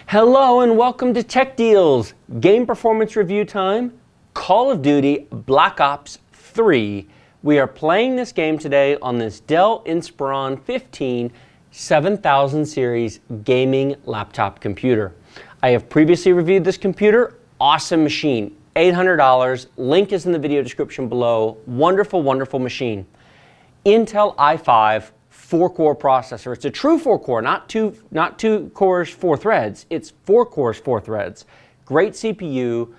Hello and welcome to Tech Deals. Game performance review time, Call of Duty Black Ops 3. We are playing this game today on this Dell Inspiron 15 7000 series gaming laptop computer. I have previously reviewed this computer. Awesome machine. $800. Link is in the video description below. Wonderful, wonderful machine. Intel i5 4-core processor. It's a true 4-core, not two cores, 4 threads. It's 4 cores, 4 threads. Great CPU,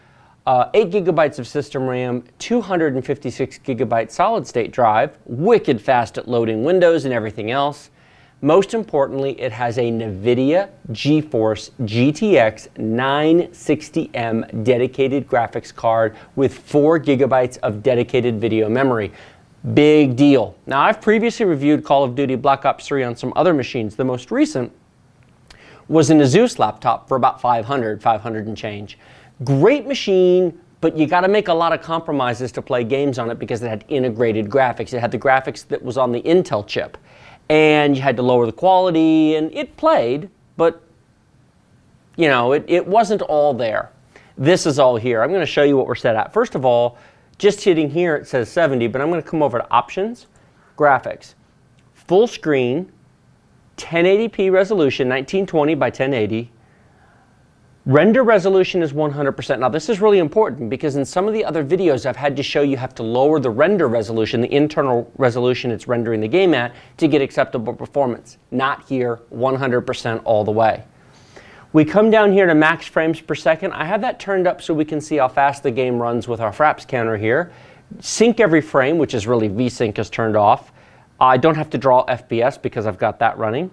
8 gigabytes of system RAM, 256 gigabyte solid state drive, wicked fast at loading Windows and everything else. Most importantly, it has a NVIDIA GeForce GTX 960M dedicated graphics card with 4 gigabytes of dedicated video memory. Big deal. Now, I've previously reviewed Call of Duty Black Ops 3 on some other machines. The most recent was an Asus laptop for about $500 and change. Great machine, but you got to make a lot of compromises to play games on it because it had integrated graphics. It had the graphics that was on the Intel chip, and you had to lower the quality, and it played, but you know, it wasn't all there. This is all here. I'm going to show you what we're set at. First of all, just hitting here, it says 70, but I'm going to come over to Options, Graphics, Full Screen, 1080p resolution, 1920 by 1080. Render resolution is 100%. Now, this is really important because in some of the other videos, I've had to show you have to lower the render resolution, the internal resolution it's rendering the game at, to get acceptable performance. Not here, 100% all the way. We come down here to max frames per second. I have that turned up so we can see how fast the game runs with our fraps counter here. Sync every frame, which is really VSync is turned off. I don't have to draw FPS because I've got that running.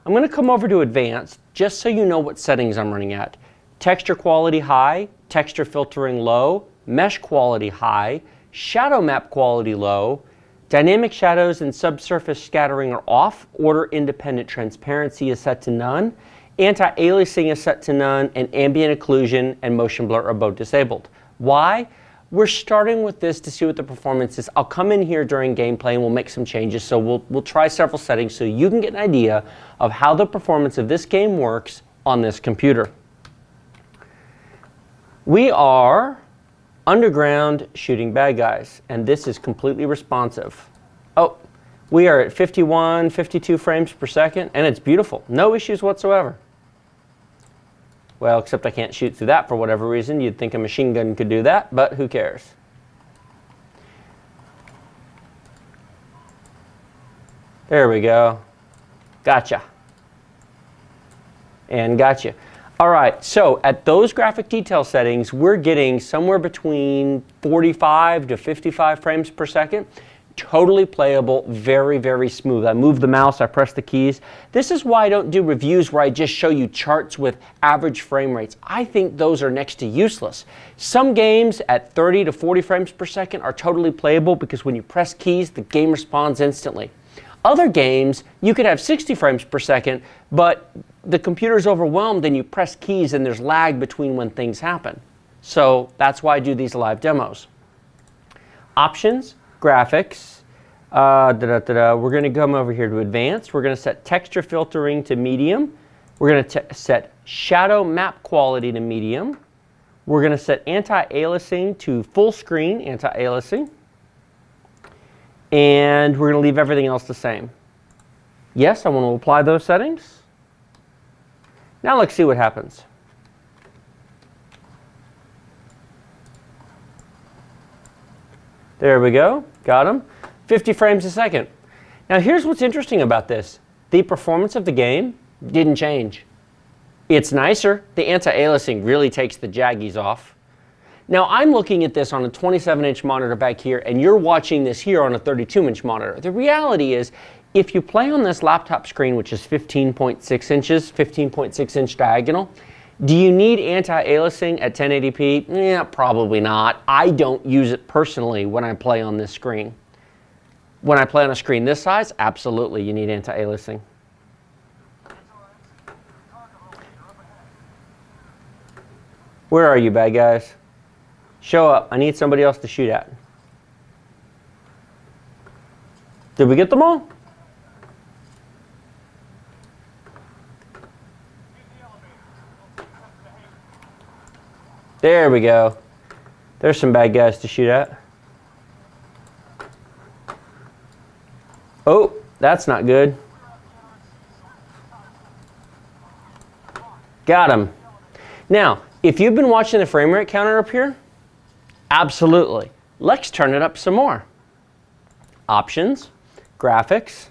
I'm going to come over to advanced just so you know what settings I'm running at. Texture quality high, texture filtering low, mesh quality high, shadow map quality low, dynamic shadows and subsurface scattering are off, order independent transparency is set to none, anti-aliasing is set to none, and ambient occlusion and motion blur are both disabled. Why? We're starting with this to see what the performance is. I'll come in here during gameplay and we'll make some changes, so we'll try several settings so you can get an idea of how the performance of this game works on this computer. We are underground shooting bad guys, and this is completely responsive. Oh, we are at 51, 52 frames per second, and it's beautiful. No issues whatsoever. Well, except I can't shoot through that for whatever reason. You'd think a machine gun could do that, but who cares? There we go. Gotcha. And gotcha. All right, so at those graphic detail settings, we're getting somewhere between 45 to 55 frames per second. Totally playable, very, very smooth. I move the mouse, I press the keys. This is why I don't do reviews where I just show you charts with average frame rates. I think those are next to useless. Some games at 30 to 40 frames per second are totally playable because when you press keys, the game responds instantly. Other games, you could have 60 frames per second, but the computer's overwhelmed and you press keys and there's lag between when things happen. So that's why I do these live demos. Options. Graphics, we're going to come over here to advanced. We're going to set texture filtering to medium. We're going to set shadow map quality to medium. We're going to set anti-aliasing to full screen anti-aliasing. And we're going to leave everything else the same. Yes, I want to apply those settings. Now let's see what happens. There we go. Got them. 50 frames a second. Now here's what's interesting about this. The performance of the game didn't change. It's nicer. The anti-aliasing really takes the jaggies off. Now I'm looking at this on a 27-inch monitor back here, and you're watching this here on a 32-inch monitor. The reality is, if you play on this laptop screen, which is 15.6 inches, 15.6-inch diagonal, do you need anti-aliasing at 1080p? Yeah, probably not. I don't use it personally when I play on this screen. When I play on a screen this size, absolutely, you need anti-aliasing. Where are you, bad guys? Show up. I need somebody else to shoot at. Did we get them all? There we go. There's some bad guys to shoot at. Oh, that's not good. Got him. Now, if you've been watching the frame rate counter up here, absolutely. Let's turn it up some more. Options, graphics,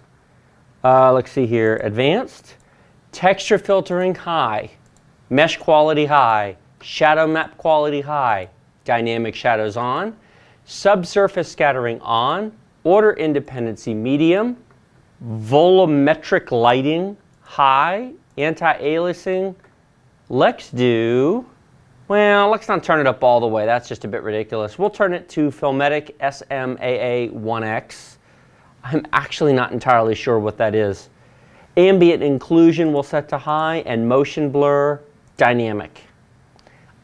let's see here, advanced, texture filtering high, mesh quality high, shadow map quality high, dynamic shadows on, subsurface scattering on, order independency medium, volumetric lighting high, anti-aliasing. Let's do, well, let's not turn it up all the way. That's just a bit ridiculous. We'll turn it to Filmetic SMAA1X. I'm actually not entirely sure what that is. Ambient inclusion we'll set to high, and motion blur dynamic.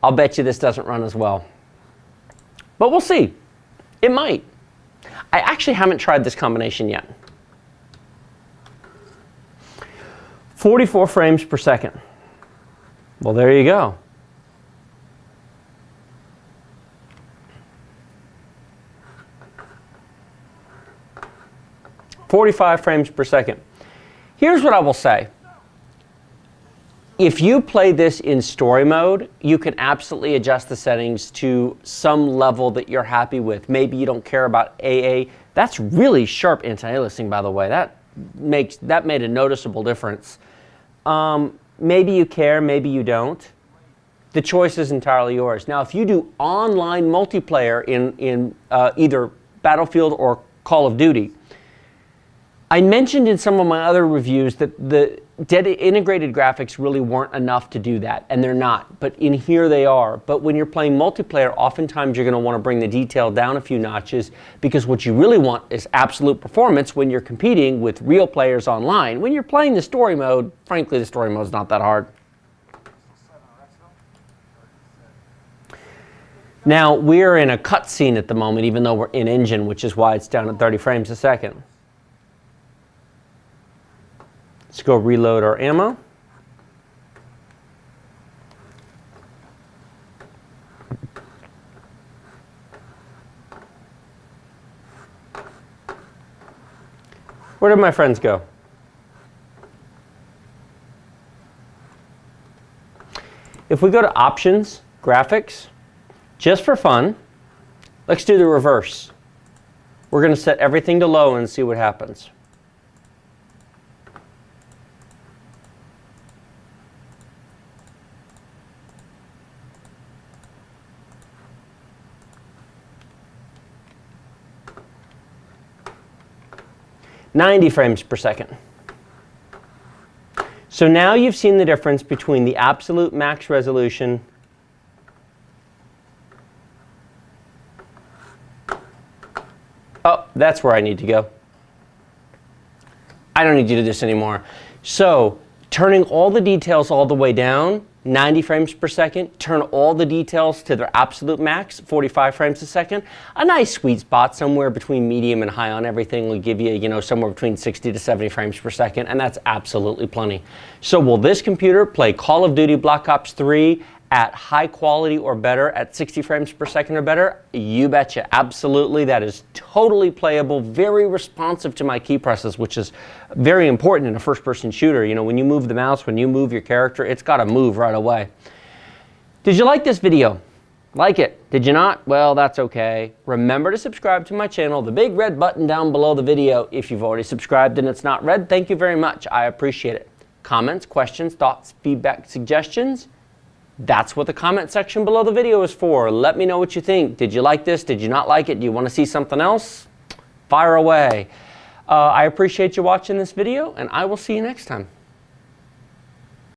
I'll bet you this doesn't run as well. But we'll see. It might. I actually haven't tried this combination yet. 44 frames per second. Well, there you go. "45 frames per second. Here's what I will say. If you play this in story mode, you can absolutely adjust the settings to some level that you're happy with. Maybe you don't care about AA. That's really sharp anti-aliasing, by the way. That made a noticeable difference. Maybe you care, maybe you don't. The choice is entirely yours. Now, if you do online multiplayer in either Battlefield or Call of Duty, I mentioned in some of my other reviews that the integrated graphics really weren't enough to do that, and they're not, but in here they are. But when you're playing multiplayer, oftentimes you're going to want to bring the detail down a few notches, because what you really want is absolute performance when you're competing with real players online. When you're playing the story mode, frankly, the story mode is not that hard. Now, we're in a cutscene at the moment, even though we're in engine, which is why it's down at 30 frames a second. Let's go reload our ammo. Where did my friends go? If we go to Options, Graphics, just for fun, let's do the reverse. We're going to set everything to low and see what happens. "90 frames per second. So now you've seen the difference between the absolute max resolution Oh, that's where I need to go. I don't need to do this anymore. So turning all the details all the way down, 90 frames per second, turn all the details to their absolute max, 45 frames a second. A nice sweet spot somewhere between medium and high on everything will give you, somewhere between 60 to 70 frames per second, and that's absolutely plenty. So will this computer play Call of Duty Black Ops 3 at high quality or better, at 60 frames per second or better? You betcha, absolutely. That is totally playable, very responsive to my key presses, which is very important in a first-person shooter. When you move the mouse, when you move your character, it's got to move right away. Did you like this video? Like it. Did you not? Well, that's okay. Remember to subscribe to my channel, the big red button down below the video. If you've already subscribed and it's not red, thank you very much. I appreciate it. Comments, questions, thoughts, feedback, suggestions? That's what the comment section below the video is for. Let me know what you think. Did you like this? Did you not like it? Do you want to see something else? Fire away. I appreciate you watching this video, and I will see you next time.